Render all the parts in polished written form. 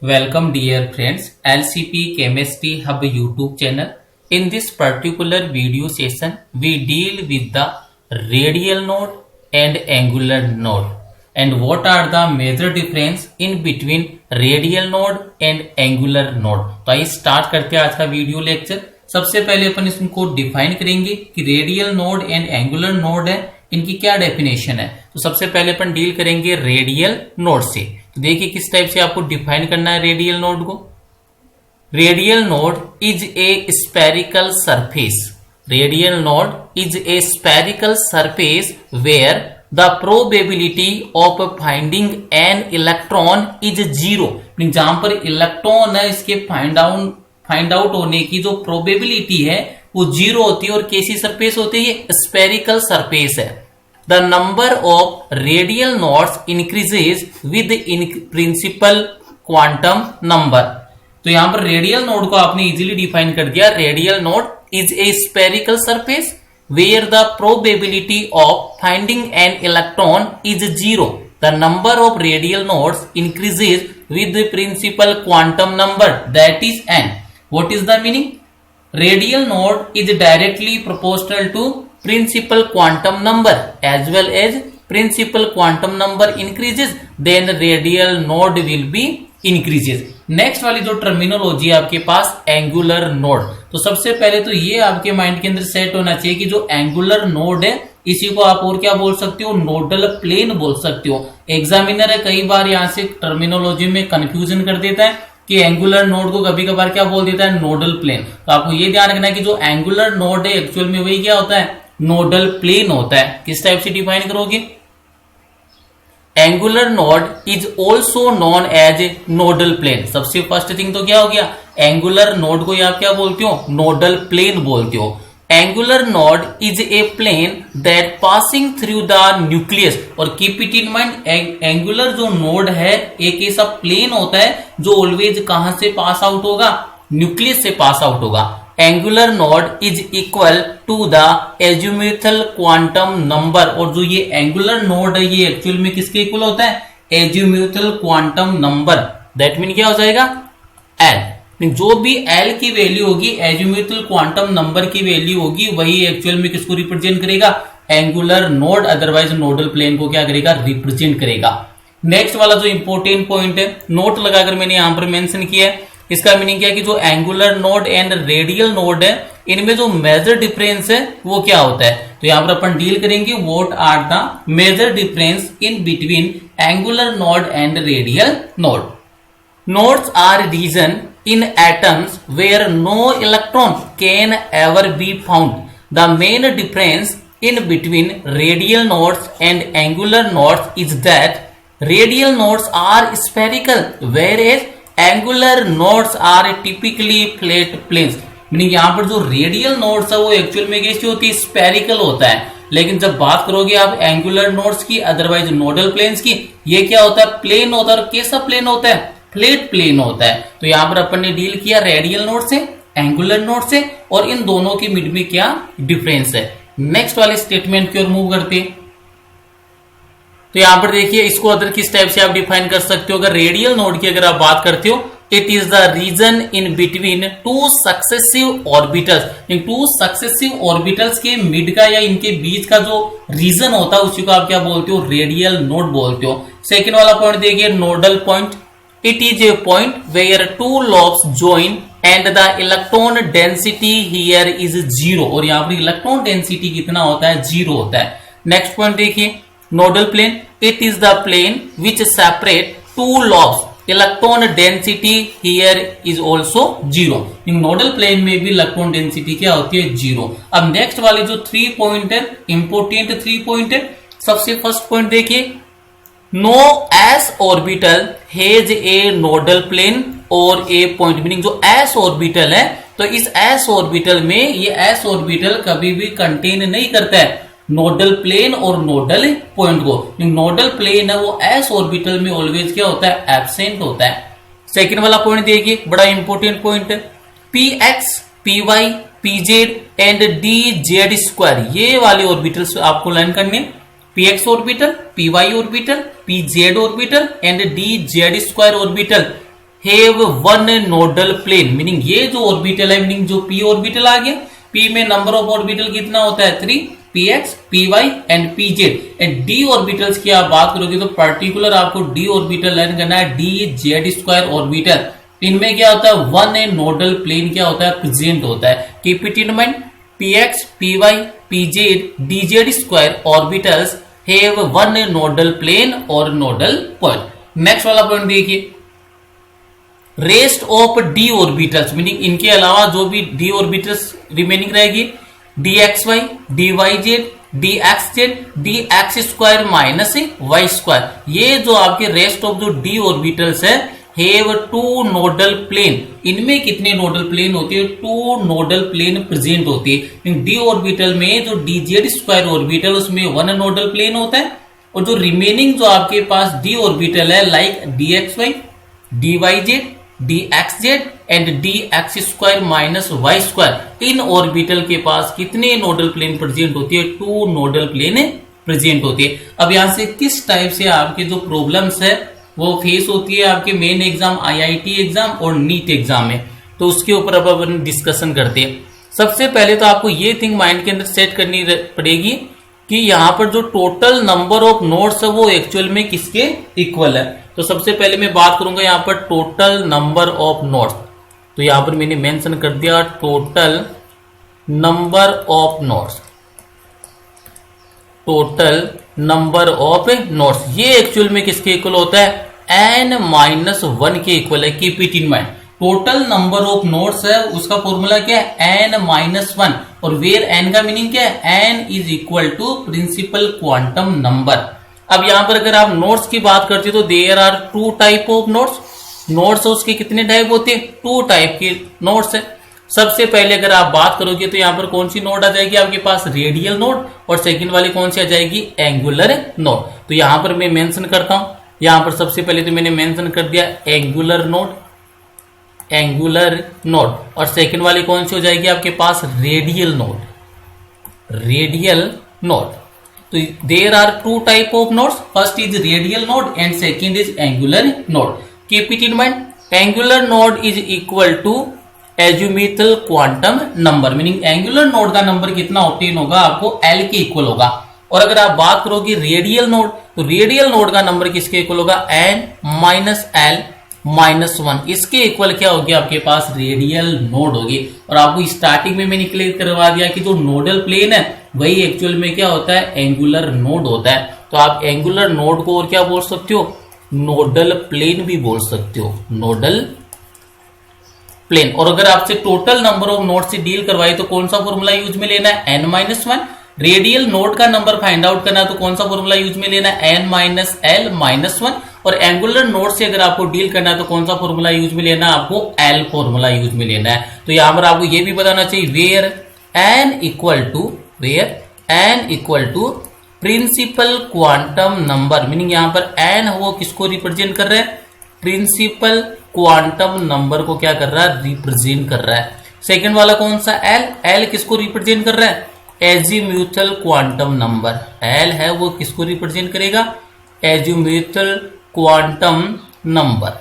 Welcome dear friends, LCP Chemistry Hub YouTube channel. In this particular video session, we deal with the radial node and angular node and what are the major difference in between radial node and angular node. तो आइए start करते हैं आज का video lecture. सबसे पहले अपन इसको define करेंगे कि radial node and angular node है, इनकी क्या डेफिनेशन है। तो सबसे पहले अपन डील करेंगे रेडियल नोड से। तो देखिए किस टाइप से आपको डिफाइन करना है रेडियल नोड को। Radial node is a spherical surface. Radial node is a spherical surface where the probability of finding an electron is zero. जहां पर इलेक्ट्रॉन है इसके फाइंड आउट होने की जो प्रोबेबिलिटी है वो जीरो होती है। और कैसी सरफेस होती है, ये स्पेरिकल सरफेस है। The number of radial nodes increases with in principle quantum number. तो यहां पर रेडियल नोड को आपने इजीली डिफाइन कर दिया। Radial node is a spherical surface where the probability of finding an electron is zero. The number of radial nodes increases with principal quantum number that is n. What is the meaning? Radial node is directly proportional to principal quantum number. As well as principal quantum number increases, then radial node will be increases. Next वाली जो terminology है आपके पास angular node. तो सबसे पहले तो ये आपके माइंड के अंदर सेट होना चाहिए कि जो एंगुलर नोड है इसी को आप और क्या बोल सकते हो, नोडल प्लेन बोल सकते हो। एग्जामिनर है कई बार यहाँ से टर्मिनोलॉजी में कंफ्यूजन कर देता है कि एंगुलर नोड को कभी कभार क्या बोल देता है, नोडल प्लेन। तो आपको ये ध्यान रखना है कि जो एंगुलर नोड है एक्चुअल में वही क्या होता है, नोडल प्लेन होता है। किस टाइप से डिफाइन करोगे, angular node is also known as a nodal plane. सबसे फर्स्ट थिंग तो क्या हो गया, एंगुलर नोड को आप क्या बोलते हो, नोडल प्लेन बोलते हो। Angular node is a plane that passing through the nucleus. और keep it in mind, angular जो नोड है एक ऐसा प्लेन होता है जो ऑलवेज कहां से पास आउट होगा, न्यूक्लियस से पास आउट होगा। Angular node is equal to the azimuthal quantum number. और जो ये एंगुलर नोड है ये एक्चुअल में किसके इक्वल होता है, azimuthal quantum number. That mean क्या हो जाएगा, एल। जो भी एल की वैल्यू होगी, एजिमुथल क्वांटम नंबर की वैल्यू होगी, वही एक्चुअल में किसको रिप्रेजेंट करेगा, angular node otherwise nodal plane को क्या करेगा, रिप्रेजेंट करेगा। नेक्स्ट वाला जो इंपॉर्टेंट पॉइंट है, नोट लगाकर मैंने यहां पर मेंशन किया है, इसका मीनिंग क्या है कि जो angular node and radial node है इनमें जो मेजर डिफरेंस है वो क्या होता है। तो यहां पर अपन डील करेंगे what are the major difference in between angular node and radial node. Nodes are region in atoms where no electron can ever be found. The main difference in between radial nodes and angular nodes is that radial nodes are spherical whereas angular nodes are typically flat planes. Meaning यहाँ पर जो radial nodes है वो actual में कैसी होती है, spherical होता है। लेकिन जब बात करोगे आप एंगुलर नोड्स की अदरवाइज नोडल प्लेन्स की, ये क्या होता है, प्लेन होता है। और कैसा प्लेन होता है, फ्लैट प्लेन होता है। तो यहां पर अपन ने डील किया रेडियल नोड से, एंगुलर नोड से, और इन दोनों के मिड में क्या डिफरेंस है। नेक्स्ट वाले स्टेटमेंट की ओर मूव करते। तो यहां पर देखिए इसको अदर किस टाइप से आप डिफाइन कर सकते हो। अगर रेडियल नोड की अगर आप बात करते हो, it is the region in between two successive orbitals. इन टू सक्सेसिव ऑर्बिटल्स के मिड का या इनके बीच का जो रीजन होता है उसी को आप क्या बोलते हो, रेडियल नोड बोलते हो। सेकेंड वाला पॉइंट देखिए, nodal point. It is a point where two lobes join and the electron density here is zero। और यहाँ पर इलेक्ट्रॉन डेंसिटी कितना होता है, जीरो होता है। नेक्स्ट पॉइंट देखिए, nodal plane. It is the plane which separate two lobes. Electron density here is also zero. Nodal plane में भी इलेक्ट्रॉन डेंसिटी क्या होती है, जीरो। अब नेक्स्ट वाले जो 3 पॉइंट है, इंपोर्टेंट 3 पॉइंट है। सबसे फर्स्ट पॉइंट देखिए, no s orbital has a nodal plane और ए पॉइंट। मीनिंग जो एस ऑर्बिटल है, तो इस एस ऑर्बिटल में ये एस ऑर्बिटल कभी भी कंटेन नहीं करता है नोडल प्लेन और नोडल पॉइंट को। नोडल प्लेन है वो एस ऑर्बिटल में ऑलवेज क्या होता है, एब्सेंट होता है। सेकेंड वाला पॉइंट देखिए, बड़ा इंपॉर्टेंट पॉइंट है, p x, p y, p z and d z square, ये वाले ऑर्बिटल्स आपको लाइन करने, px orbital, py orbital, pz orbital and dz square orbital have one nodal plane, meaning ये जो ऑर्बिटल है, मीनिंग जो p orbital आ गया, p में नंबर ऑफ ऑर्बिटल कितना होता है 3, px, py and pz, and d orbitals की आप बात करोगे तो पर्टिकुलर आपको d ऑर्बिटल लाइन करना है, dz स्क्वायर ऑर्बिटल। इनमें क्या होता है, वन नोडल प्लेन क्या होता है, प्रेजेंट होता है। Keep it in mind, px, py, pz, dz square orbitals have one nodal plane और नोडल पॉइंट। नेक्स्ट वाला पॉइंट देखिए, rest of d orbitals, meaning इनके अलावा जो भी डी ऑर्बिटल्स रिमेनिंग रहेगी, dxy, dyz, dxz, dx square minus y square, ये जो आपके रेस्ट ऑफ जो डी ऑर्बिटल्स है, हैव टू नोडल प्लेन, इनमें कितने नोडल प्लेन होते हैं, टू नोडल प्लेन प्रेजेंट होती है। डी ऑर्बिटल में जो dz स्क्वायर ऑर्बिटल उसमें वन नोडल प्लेन होता है, और जो रिमेनिंग जो आपके पास डी ऑर्बिटल है like dxy, dyz, dxz and dx square minus y square, इन ऑर्बिटल के पास कितने नोडल प्लेन प्रेजेंट होती है, टू नोडल प्लेन प्रेजेंट होती है। अब यहां से किस टाइप से आपके जो प्रॉब्लम्स है वो फेस होती है आपके मेन एग्जाम, आईआईटी एग्जाम और नीट एग्जाम में, तो उसके ऊपर अब अपन डिस्कशन करते हैं। सबसे पहले तो आपको ये थिंग माइंड के अंदर सेट करनी पड़ेगी कि यहाँ पर जो टोटल नंबर ऑफ नोड्स है वो एक्चुअल में किसके इक्वल है। तो सबसे पहले मैं बात करूंगा यहाँ पर टोटल नंबर ऑफ नोड्स, तो यहाँ पर मैंने मेंशन कर दिया total number of nodes, total number of nodes ये एक्चुअल में किसके इक्वल होता है, n-1 के इक्वल है। Keep it in mind, total number of nodes है उसका फॉर्मूला क्या है, n-1, और वेयर n का मीनिंग क्या है, n is equal to principal quantum number. अब यहां पर अगर आप नोड्स की बात करते हो तो there are two type of nodes, nodes उसके कितने टाइप होते हैं, टू टाइप के नोड्स है। सबसे पहले अगर आप बात करोगे तो यहाँ पर कौन सी नोड आ जाएगी आपके पास, रेडियल नोड, और सेकंड वाली कौन सी आ जाएगी, एंगुलर नोड। तो यहाँ पर मैं मेंशन करता हूं, यहाँ पर सबसे पहले तो मैंने मेंशन कर दिया एंगुलर नोड, एंगुलर नोड, और सेकंड वाली कौन सी हो जाएगी आपके पास, रेडियल नोड, रेडियल नोड। तो there are two type of nodes, first is radial node and second is angular node. Keep it in mind, angular node is equal to azimuthal quantum number, meaning angular node का number कितना obtain होगा आपको, L के equal होगा। और अगर आप बात करोगे रेडियल नोड, तो रेडियल नोड का नंबर किसके इक्वल होगा, n-l-1, इसके इक्वल क्या होगी आपके पास, रेडियल नोड होगी। और आपको स्टार्टिंग में मैंने क्लियर करवा दिया कि जो नोडल प्लेन है वही एक्चुअल में क्या होता है, एंगुलर नोड होता है। तो आप एंगुलर नोड को और क्या बोल सकते हो, नोडल प्लेन भी बोल सकते हो, नोडल प्लेन। और अगर आपसे टोटल नंबर ऑफ नोड से डील करवाई तो कौन सा फॉर्मूला यूज में लेना है, n-1। रेडियल नोड का नंबर फाइंड आउट करना तो कौन सा फॉर्मूला यूज में लेना है, n-l-1। और एंगुलर नोड से अगर आपको डील करना है तो कौन सा फॉर्मूला यूज में लेना है, आपको L फॉर्मूला यूज में लेना है। तो यहां पर आपको यह भी बताना चाहिए where n equal to principal quantum number, meaning यहां पर n वो किसको रिप्रेजेंट कर रहा है, प्रिंसिपल क्वांटम नंबर को क्या कर रहा है, रिप्रेजेंट कर रहा है। सेकंड वाला कौन सा, L किसको रिप्रेजेंट कर रहा है, एजीम्यूथल क्वांटम नंबर, L है वो किसको रिप्रेजेंट करेगा, एजीम्यूथल क्वांटम नंबर।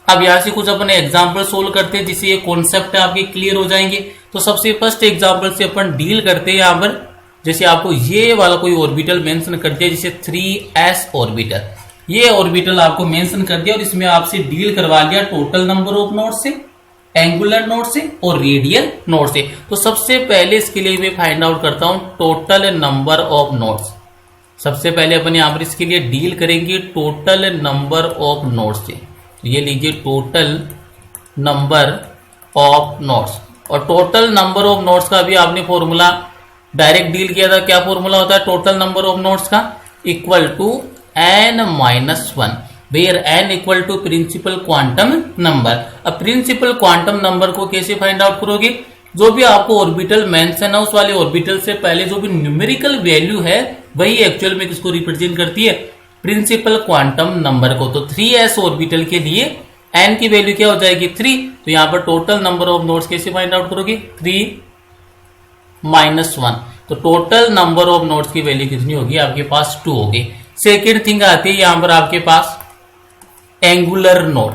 अब यहां से कुछ अपन एग्जांपल सोल्व करते हैं जिससे ये कॉन्सेप्ट आपके क्लियर हो जाएंगे। तो सबसे फर्स्ट एग्जांपल से अपन डील करते हैं। यहां पर जैसे आपको ये वाला कोई ऑर्बिटल मेंशन कर दिया, जैसे 3s ऑर्बिटल, ये ऑर्बिटल आपको मेंशन कर दिया और इसमें आपसे डील करवा लिया टोटल नंबर ऑफ नोड से, एंगुलर नोड से और रेडियल नोड से। तो सबसे पहले इसके लिए मैं फाइंड आउट करता हूं टोटल नंबर ऑफ नोड्स। सबसे पहले अपन यहां पर इसके लिए डील करेंगे टोटल नंबर ऑफ नोड्स से। ये लीजिए टोटल नंबर ऑफ नोड्स, और टोटल नंबर ऑफ नोड्स का भी आपने फॉर्मूला डायरेक्ट डील किया था। क्या फॉर्मूला होता है टोटल नंबर ऑफ नोड्स का, equal to n-1, where n equal to principal quantum number. अब प्रिंसिपल क्वांटम नंबर को कैसे फाइंड आउट करोगे, जो भी आपको ऑर्बिटल मेंशन है उस वाले ऑर्बिटल से पहले जो भी न्यूमेरिकल वैल्यू है वही एक्चुअल में किसको रिप्रेजेंट करती है, प्रिंसिपल क्वांटम नंबर को। तो 3s ऑर्बिटल के लिए n की वैल्यू क्या हो जाएगी, 3। तो यहां पर टोटल नंबर ऑफ नोड्स कैसे फाइंड आउट करोगे, 3-1। तो टोटल नंबर ऑफ नोड्स की वैल्यू कितनी होगी आपके पास, 2 होगी। सेकेंड थिंग आती है यहां पर आपके पास एंगुलर नोड।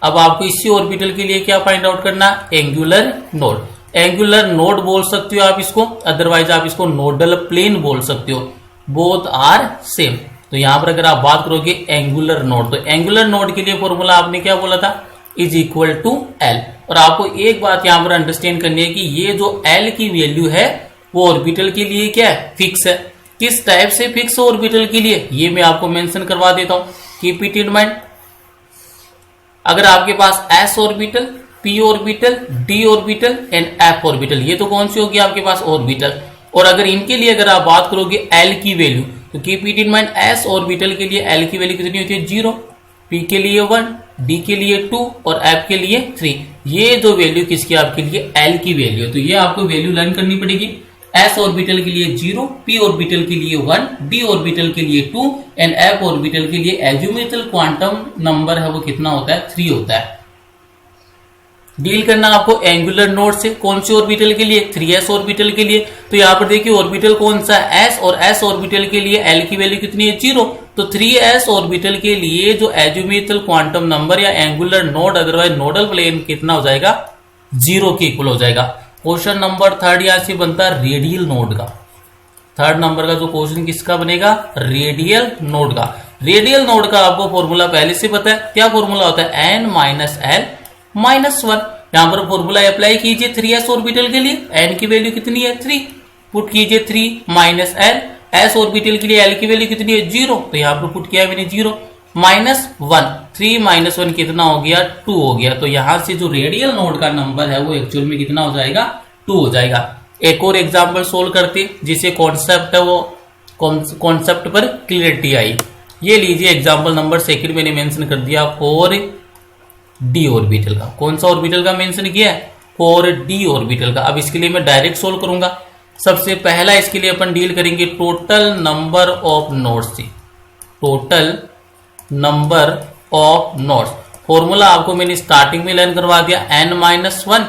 अब आपको इसी ऑर्बिटल के लिए क्या फाइंड आउट करना, एंगुलर नोड। एंगुलर नोड बोल सकते हो आप इसको, अदरवाइज आप इसको नोडल प्लेन बोल सकते हो, बोथ आर सेम। तो यहां पर अगर आप बात करोगे एंगुलर नोड, तो एंगुलर नोड के लिए फॉर्मूला आपने क्या बोला था, इज इक्वल टू एल। और आपको एक बात यहां पर अंडरस्टैंड करनी है कि ये जो एल की वैल्यू है वो ऑर्बिटल के लिए क्या है, फिक्स है। किस टाइप से फिक्स ऑर्बिटल के लिए ये मैं आपको मेंशन करवा देता हूं, कीप इट इन माइंड। अगर आपके पास S orbital, P orbital, D orbital and F orbital, ये तो कौन सी होगी आपके पास, ऑर्बिटल। और अगर इनके लिए अगर आप बात करोगे एल की वैल्यू, तो keep it in mind S orbital के लिए एल की वैल्यू कितनी होती है, 0, पी के लिए 1, डी के लिए 2 और एफ के लिए 3। ये जो वैल्यू किसकी आपके लिए, एल की वैल्यू है। तो ये आपको वैल्यू लर्न करनी पड़ेगी। एस ऑर्बिटल के लिए 0, पी ऑर्बिटल के लिए 1, डी ऑर्बिटल के लिए 2 एंड एफ ऑर्बिटल के लिए एज्यूमेटल क्वांटम नंबर है वो कितना होता है, 3 होता है। डील करना आपको एंगुलर नोड से, कौन सी ऑर्बिटल के लिए, 3s ऑर्बिटल के लिए। तो यहां पर देखिए ऑर्बिटल कौन सा है, s, और s ऑर्बिटल के लिए l की वैल्यू कितनी है, 0। तो 3s ऑर्बिटल के लिए जो एज्यूमेटल क्वांटम नंबर या angular node otherwise nodal plane कितना हो जाएगा, 0 के इक्वल हो जाएगा। क्वेश्चन नंबर 3 यहां से बनता है रेडियल नोड का। 3rd नंबर का जो क्वेश्चन किसका बनेगा, रेडियल नोड का। रेडियल नोड का आपको फॉर्मूला पहले से पता है, क्या फॉर्मूला होता है, n माइनस एल माइनस 1। यहां पर फॉर्मूला अप्लाई कीजिए 3s ऑर्बिटल के लिए, n की वैल्यू कितनी है, 3, पुट कीजिए 3 माइनस एल, s ऑर्बिटल के लिए l की वैल्यू कितनी है, 0, तो यहां पर पुट किया मैंने 0 माइनस 1, 3 माइनस 1 कितना हो गया, 2 हो गया। तो यहां से जो रेडियल नोड का नंबर है वो एक्चुअल में कितना हो जाएगा, 2 हो जाएगा। एक और एग्जाम्पल सोल्व करते जिसे कॉन्सेप्ट है वो कॉन्सेप्ट पर क्लियरिटी आई। ये लीजिए एग्जाम्पल नंबर 2 मैंने मेंशन कर दिया 4d ऑर्बिटल का। कौन सा ऑर्बिटल का मेंशन किया है, 4d ऑर्बिटल का। अब इसके लिए मैं डायरेक्ट सोल्व करूंगा। सबसे पहला इसके लिए अपन डील करेंगे टोटल नंबर ऑफ नोड्स से, total number of nodes. Formula आपको मैंने स्टार्टिंग में लर्न करवा दिया, n माइनस 1,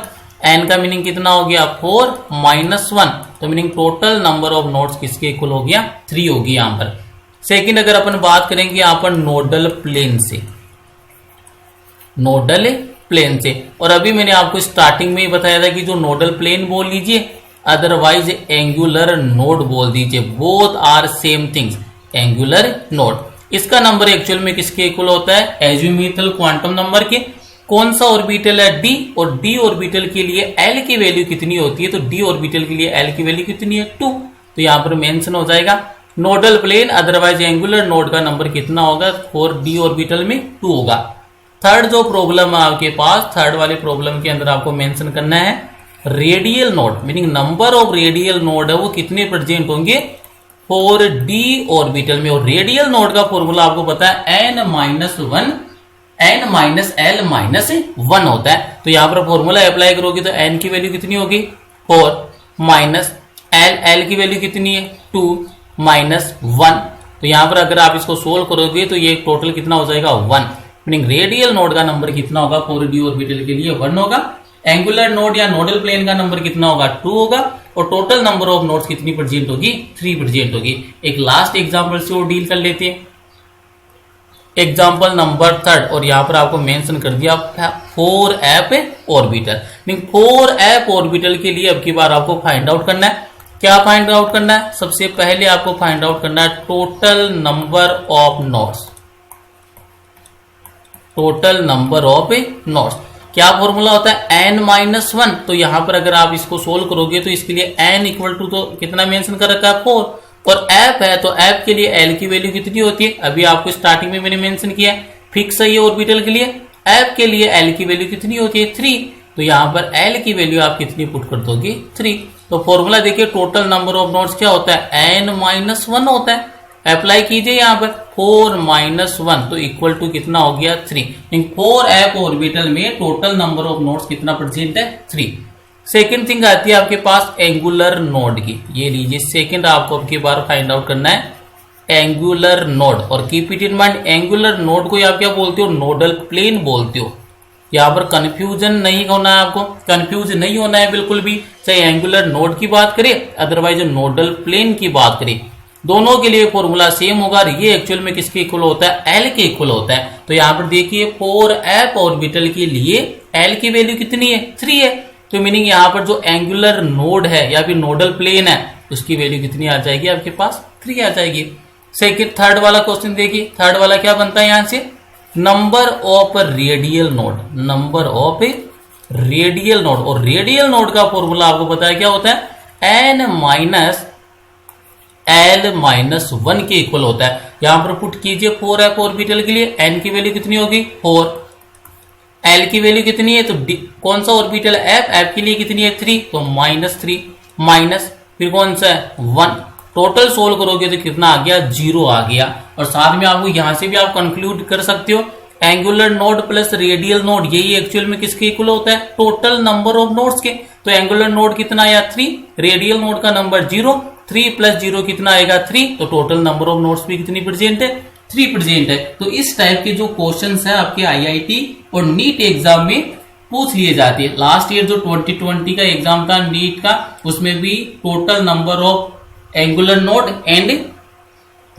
n का मीनिंग कितना हो गया, 4 माइनस 1, तो meaning total number of nodes किसके इक्वल हो गया, 3 होगी यहां पर। सेकंड अगर अपन बात करेंगे यहां पर नोडल प्लेन से, नोडल प्लेन से, और अभी मैंने आपको स्टार्टिंग में ही बताया था कि जो नोडल प्लेन बोल लीजिए अदरवाइज एंगुलर नोड बोल दीजिए, both are same things, angular node. इसका नंबर एक्चुअल में किसके इक्वल होता है, एज्यूमेटल क्वांटम नंबर के। कौन सा ऑर्बिटल है, डी, और डी ऑर्बिटल के लिए एल की वैल्यू कितनी होती है, तो डी ऑर्बिटल के लिए एल की वैल्यू कितनी है, 2, तो यहां पर मेंशन हो जाएगा। Nodal plane otherwise angular node का नंबर कितना होगा, फॉर डी ऑर्बिटल में 2 होगा। थर्ड जो प्रॉब्लम है आपके पास, थर्ड वाले प्रॉब्लम के अंदर आपको मेंशन करना है radial node, meaning number of radial node है वो कितने प्रेजेंट होंगे, 4d ऑर्बिटल में। और रेडियल नोड का फॉर्मूला आपको पता है n minus 1, n minus L minus 1 होता है। तो यहां पर फॉर्मूला अप्लाई करोगे तो n की वैल्यू कितनी होगी, 4 माइनस एल, एल की वैल्यू कितनी है, 2 माइनस 1। तो यहां पर अगर आप इसको सोल्व करोगे तो ये टोटल कितना हो जाएगा, 1, मीनिंग रेडियल नोड का नंबर कितना होगा, 4d ऑर्बिटल के लिए 1 होगा। एंगुलर नोड या नोडल प्लेन का नंबर कितना होगा, 2 होगा। और टोटल नंबर ऑफ नोड्स कितनी प्रेजेंट होगी, 3 प्रेजेंट होगी। एक लास्ट एग्जांपल से वो डील कर लेते हैं, एग्जांपल नंबर 3, और यहां पर आपको मेंशन कर दिया 4f orbital. Meaning 4f orbital के लिए अब की बार आपको फाइंड आउट करना है। क्या फाइंड आउट करना है, सबसे पहले आपको फाइंड आउट करना है total number of nodes, total number of nodes. क्या फॉर्मूला होता है, n माइनस 1। तो यहां पर अगर आप इसको सोल्व करोगे तो इसके लिए n इक्वल टू तो कितना मेंशन कर रखा है, 4, और f है तो f के लिए l की वैल्यू कितनी होती है, अभी आपको स्टार्टिंग में मैंने मेंशन किया, फिक्स है ये ऑर्बिटल के लिए। f के लिए l की वैल्यू कितनी होती है, 3, तो यहां पर l की वैल्यू आप कितनी पुट कर दोगे, 3। तो फॉर्मूला देखिए टोटल नंबर ऑफ नोड्स क्या होता है, n माइनस 1 होता है। अप्लाई कीजिए यहां पर 4 माइनस 1 तो इक्वल टू कितना हो गया, 3। 4f ऑर्बिटल में टोटल नंबर ऑफ नोड्स कितना प्रेजेंट है, 3। सेकेंड थिंग आती है आपके पास एंगुलर नोड की। ये लीजिए सेकेंड आपको अब की बार फाइंड आउट करना है एंगुलर नोड, और keep it in mind angular node को आप क्या बोलते हो, नोडल प्लेन बोलते हो। यहाँ पर कंफ्यूजन नहीं होना है, आपको कंफ्यूज नहीं होना है बिल्कुल भी, चाहे एंगुलर नोड की बात करें अदरवाइज नोडल प्लेन की बात करें। दोनों के लिए फॉर्मूला सेम होगा। ये एक्चुअल में किसके इक्वल होता है, एल के इक्वल होता है। तो यहां पर देखिए 4f ऑर्बिटल के लिए एल की वैल्यू कितनी है, 3 है। तो मीनिंग यहां पर जो एंगुलर नोड है या फिर नोडल प्लेन है उसकी वैल्यू कितनी आ जाएगी आपके पास, 3 आ जाएगी। सेकंड थर्ड वाला क्वेश्चन देखिए, थर्ड वाला क्या बनता है यहां से, number of radial node, number of radial node. और रेडियल नोड का फॉर्मूला आपको पता है क्या होता है, n माइनस l माइनस 1 के इक्वल होता है। यहां पर पुट कीजिए 4f ऑर्बिटल के लिए n की वैल्यू कितनी होगी 4, l की वैल्यू कितनी है, तो कौन सा ऑर्बिटल f के लिए कितनी है 3, तो -3 माइनस फिर कौन सा है 1। टोटल सोल्व करोगे तो कितना आ गया, 0 आ गया। और साथ में आपको यहां से भी आप कंक्लूड कर सकते हो angular node plus radial node यही एक्चुअल में किसके इक्वल होता है, टोटल नंबर ऑफ नोड्स के। तो एंगुलर नोड कितना आया 3, रेडियल नोड का नंबर 0, 3 प्लस 0 कितना आएगा 3। तो टोटल नंबर ऑफ नोड्स भी कितनी प्रेजेंट है, 3 प्रेजेंट है। तो इस टाइप के जो क्वेश्चंस है आपके आईआईटी और नीट एग्जाम में पूछ लिए जाते हैं। लास्ट ईयर जो 2020 का एग्जाम था नीट का, उसमें भी total number of angular node and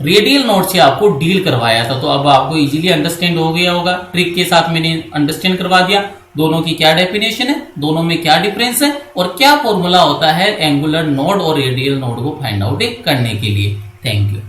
radial node से आपको डील करवाया था। तो अब आपको इजीली अंडरस्टैंड हो गया होगा, ट्रिक के साथ मैंने अंडरस्टैंड करवा दिया दोनों की क्या डेफिनेशन है, दोनों में क्या डिफरेंस है और क्या फॉर्मूला होता है एंगुलर नोड और रेडियल नोड को फाइंड आउट करने के लिए। Thank you.